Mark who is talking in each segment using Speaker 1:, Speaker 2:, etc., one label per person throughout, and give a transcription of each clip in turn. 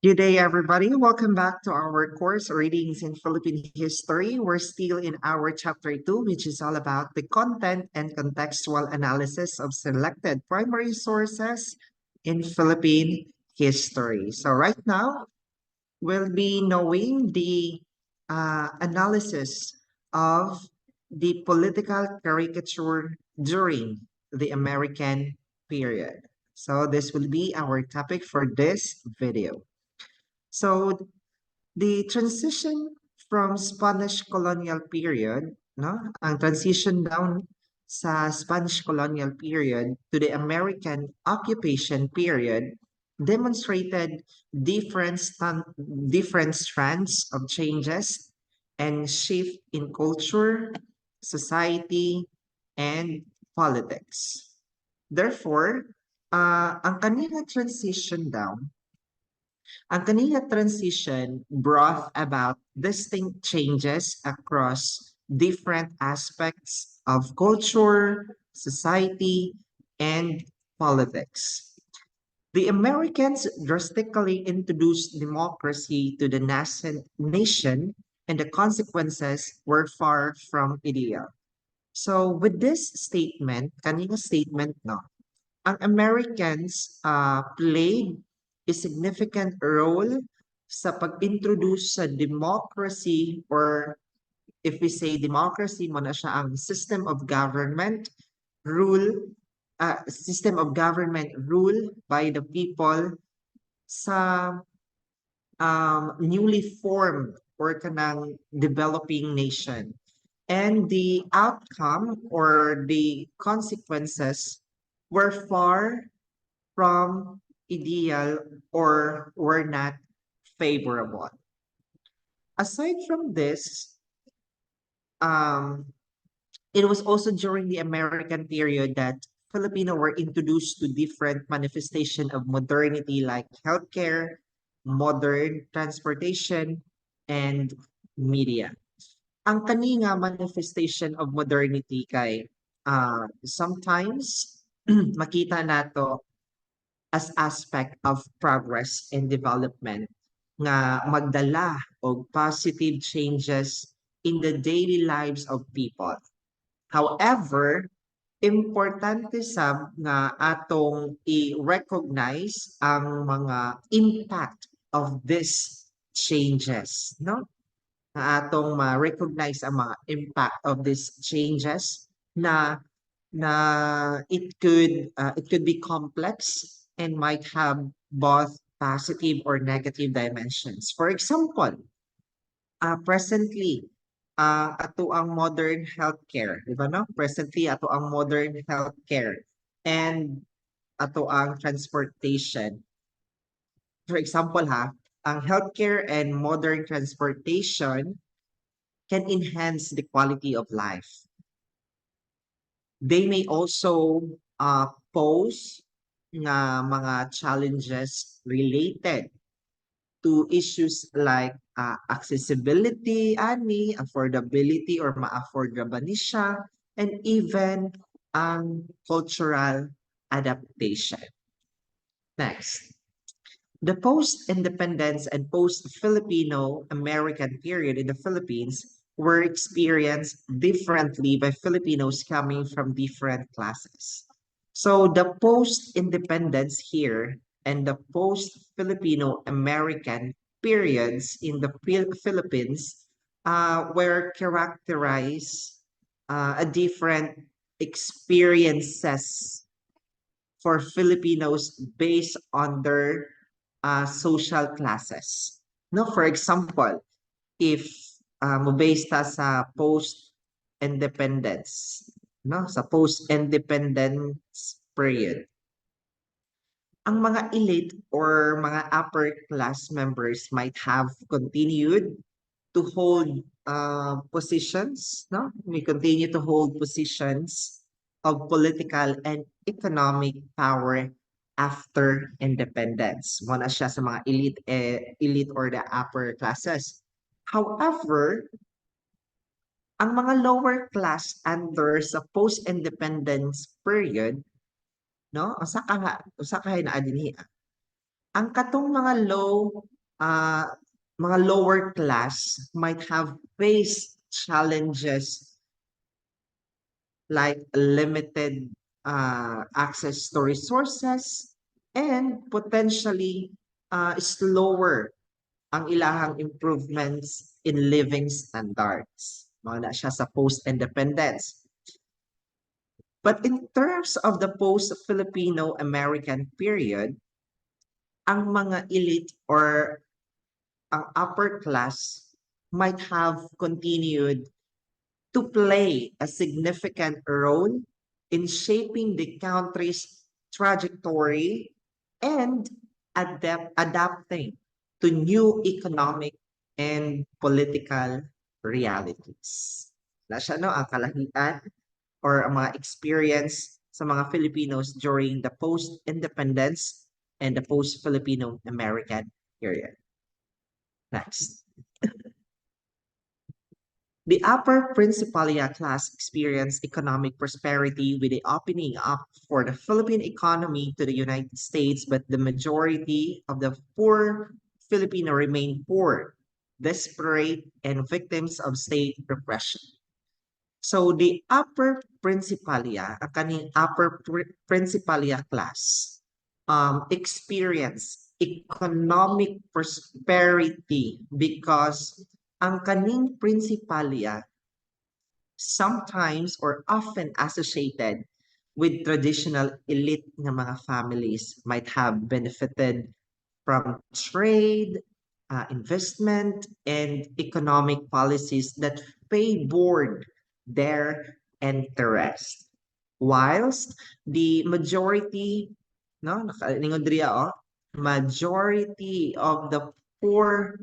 Speaker 1: Good day, everybody. Welcome back to our course, Readings in Philippine History. We're still in our chapter 2, which is all about the content and contextual analysis of selected primary sources in Philippine history. So right now, we'll be knowing the analysis of the political caricature during the American period. So this will be our topic for this video. So the transition from Spanish colonial period, no? Ang transition down sa Spanish colonial period to the American occupation period demonstrated different strands of changes and shift in culture, society, and politics. Therefore, ang kanina transition down ang kanina transition brought about distinct changes across different aspects of culture, society, and politics. The Americans drastically introduced democracy to the nascent nation, and the consequences were far from ideal. So with this statement, kanina statement, no, ang Americans played a significant role sa pag-introduce sa democracy, or if we say democracy, mo na siya ang system of government rule by the people sa newly formed or kanang developing nation. And the outcome or the consequences were far from ideal or were not favorable. Aside from this, um, it was also during the American period that Filipino were introduced to different manifestation of modernity like healthcare, modern transportation, and media. Ang kaninga manifestation of modernity kay sometimes makita nato as aspect of progress and development nga magdala og positive changes in the daily lives of people. However, importante sab nga atong i-recognize ang mga impact of these changes, no? Nga atong ma-recognize ang mga impact of these changes na it could be complex and might have both positive or negative dimensions. For example, presently, ato ang modern healthcare, di ba no? Presently, ato ang modern healthcare and ato ang transportation. For example, ang healthcare and modern transportation can enhance the quality of life. They may also pose nga mga challenges related to issues like accessibility, affordability or ma-afford ba ni siya, and even cultural adaptation. Next. The post-independence and post-Filipino American period in the Philippines were experienced differently by Filipinos coming from different classes. So the post-independence here and the post-Filipino American periods in the Philippines were characterized a different experiences for Filipinos based on their social classes. No, for example, if based sa post-independence, no, sa post-independence period, ang mga elite or mga upper class members might have continued to hold positions, no? We continue to hold positions of political and economic power after independence. Muna siya sa mga elite or the upper classes. However, ang mga lower class under sa post-independence period, no? Usa ka na dinhi. Ang katong mga lower class might have faced challenges like limited access to resources and potentially slower ang ilahang improvements in living standards. Mga na siya sa post-independence. But in terms of the post-Filipino-American period, ang mga elite or ang upper class might have continued to play a significant role in shaping the country's trajectory and adapting to new economic and political realities. Na siya, no, ang kalahian or ang mga experience sa mga Filipinos during the post-independence and the post-Filipino-American period. Next. The Upper Principalia class experienced economic prosperity with the opening up for the Philippine economy to the United States, but the majority of the poor Filipino remained poor, desperate, and victims of state repression. So the Upper Principalia, ang kaning Upper Principalia class, experienced economic prosperity because ang kaning principalya sometimes or often associated with traditional elite ng mga families might have benefited from trade, investment, and economic policies that favored their interest. Whilst the majority, no, nakalingon diriya, majority of the poor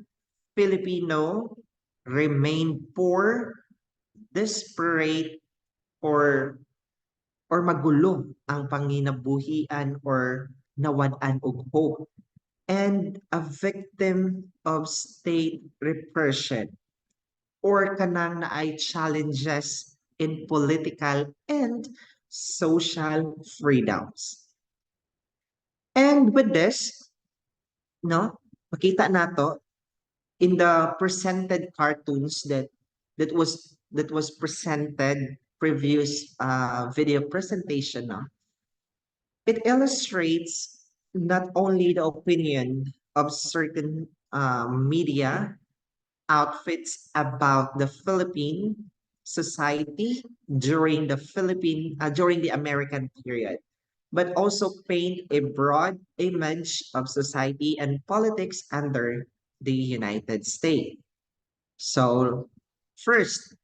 Speaker 1: Filipino remain poor, desperate, or magulo ang panginabuhian or nawad-an og hope, and a victim of state repression or kanang naay challenges in political and social freedoms. And with this, no, makita nato in the presented cartoons that was presented previous video presentation, no? It illustrates not only the opinion of certain media outfits about the Philippine society during the American period, but also paint a broad image of society and politics under the United States. So, first,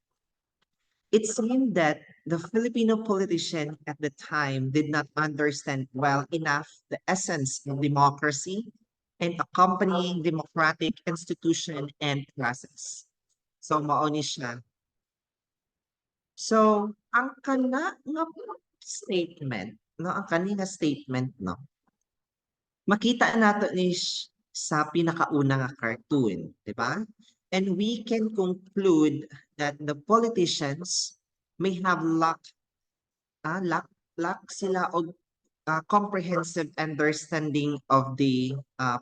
Speaker 1: it seemed that the Filipino politician at the time did not understand well enough the essence of democracy and accompanying democratic institution and process. So, mauni siya. So, ang kana nga statement, no, ang kanina statement, no, makita nato ni sa pinakauna nga cartoon, di ba? And we can conclude that the politicians may have lack sila og comprehensive understanding of the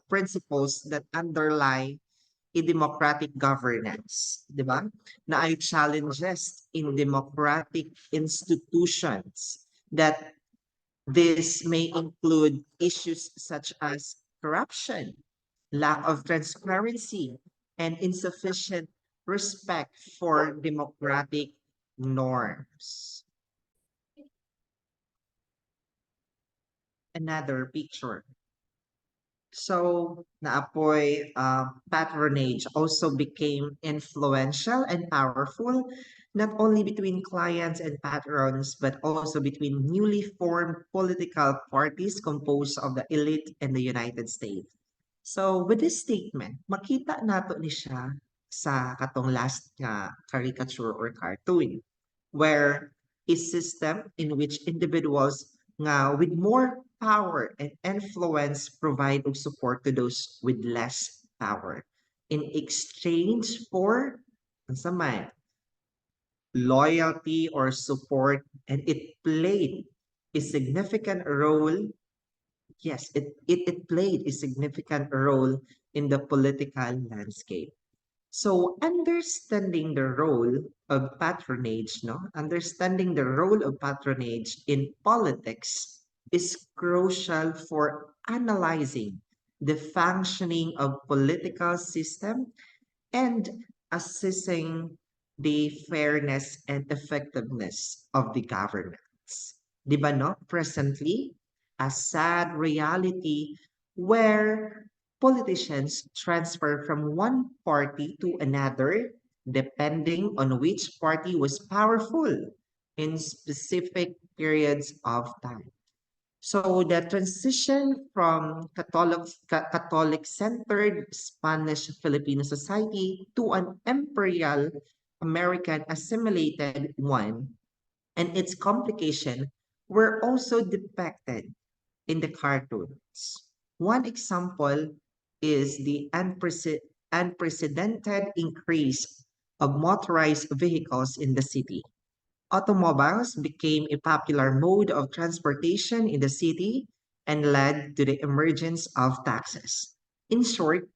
Speaker 1: principles that underlie a democratic governance, di ba? Na ay challenges in democratic institutions that this may include issues such as corruption, lack of transparency, and insufficient respect for democratic norms. Another picture. So, naapoy patronage also became influential and powerful, not only between clients and patrons, but also between newly formed political parties composed of the elite in the United States. So, with this statement, makita nato ni siya sa katong last nga caricature or cartoon, where a system in which individuals nga with more power and influence provide og support to those with less power in exchange for unsa man loyalty or support, and it played a significant role yes, it played a significant role in the political landscape. So understanding the role of patronage, no? Understanding the role of patronage in politics is crucial for analyzing the functioning of political system and assessing the fairness and effectiveness of the governance. Di ba no? Presently, a sad reality where politicians transfer from one party to another depending on which party was powerful in specific periods of time. So the transition from Catholic-centered Spanish Filipino society to an imperial American assimilated one and its complication were also depicted in the cartoons. One example is the unprecedented increase of motorized vehicles in the city. Automobiles became a popular mode of transportation in the city and led to the emergence of taxis. In short,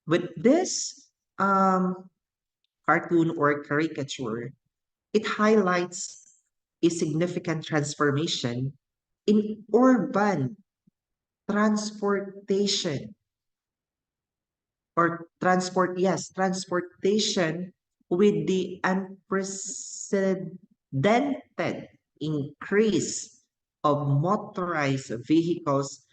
Speaker 1: with this cartoon or caricature, it highlights a significant transformation in urban transportation or transportation with the unprecedented increase of motorized vehicles,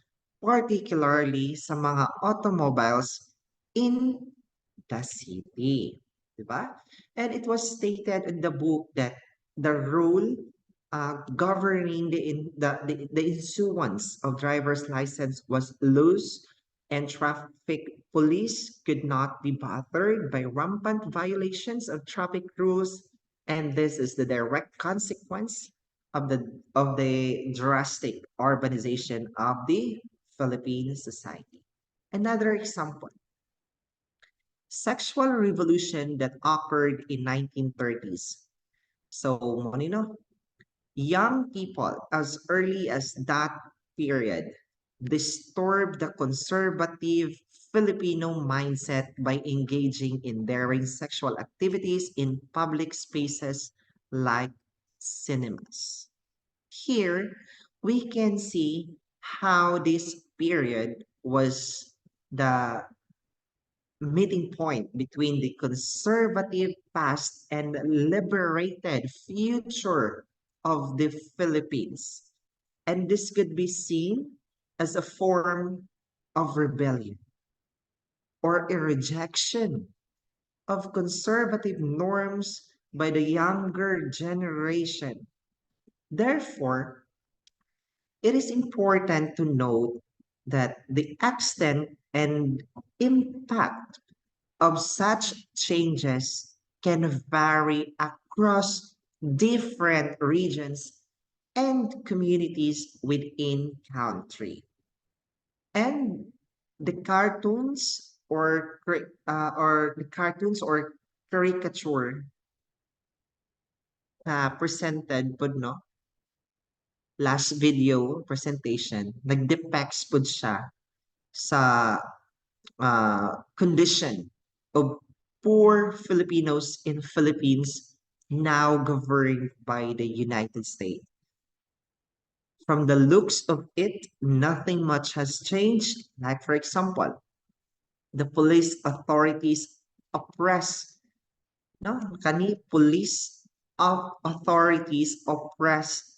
Speaker 1: particularly sa mga automobiles in the city. Diba? And it was stated in the book that the rule governing the issuance of driver's license was loose and traffic police could not be bothered by rampant violations of traffic rules, and this is the direct consequence of the drastic urbanization of the Philippine society. Another example, sexual revolution that occurred in 1930s. So, Monino, young people as early as that period disturbed the conservative Filipino mindset by engaging in daring sexual activities in public spaces like cinemas. Here, we can see how this period was the meeting point between the conservative past and the liberated future of the Philippines. And this could be seen as a form of rebellion or a rejection of conservative norms by the younger generation. Therefore, it is important to note that the extent and impact of such changes can vary across different regions and communities within country. And the cartoons or caricature presented po no last video presentation nagdepicts po siya sa condition of poor Filipinos in Philippines now governed by the United States. From the looks of it, nothing much has changed. Like, for example, the police authorities oppress, no? Police authorities oppress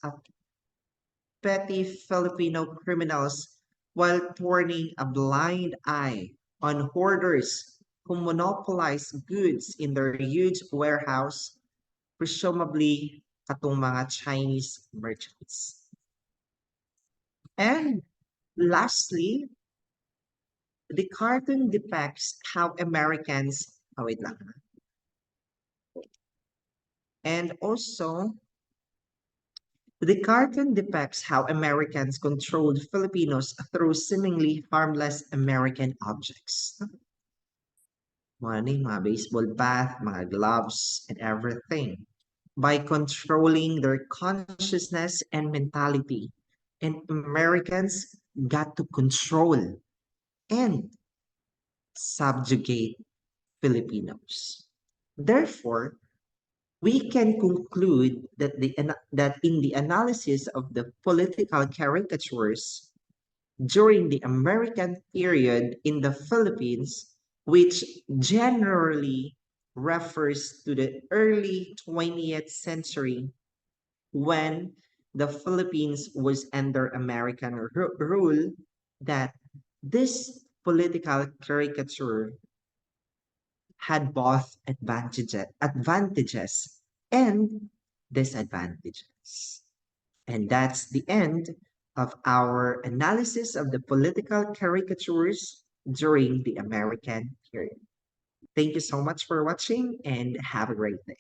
Speaker 1: petty Filipino criminals while turning a blind eye on hoarders who monopolize goods in their huge warehouse, presumably katong mga Chinese merchants. And lastly, the cartoon depicts how Americans, oh wait lang. And also, the cartoon depicts how Americans controlled Filipinos through seemingly harmless American objects. Mga baseball bat, mga gloves, and everything. By controlling their consciousness and mentality. And Americans got to control and subjugate Filipinos. Therefore, we can conclude that that in the analysis of the political caricatures during the American period in the Philippines, which generally refers to the early 20th century when the Philippines was under American rule, that this political caricature had both advantages and disadvantages. And that's the end of our analysis of the political caricatures during the American period. Thank you so much for watching and have a great day.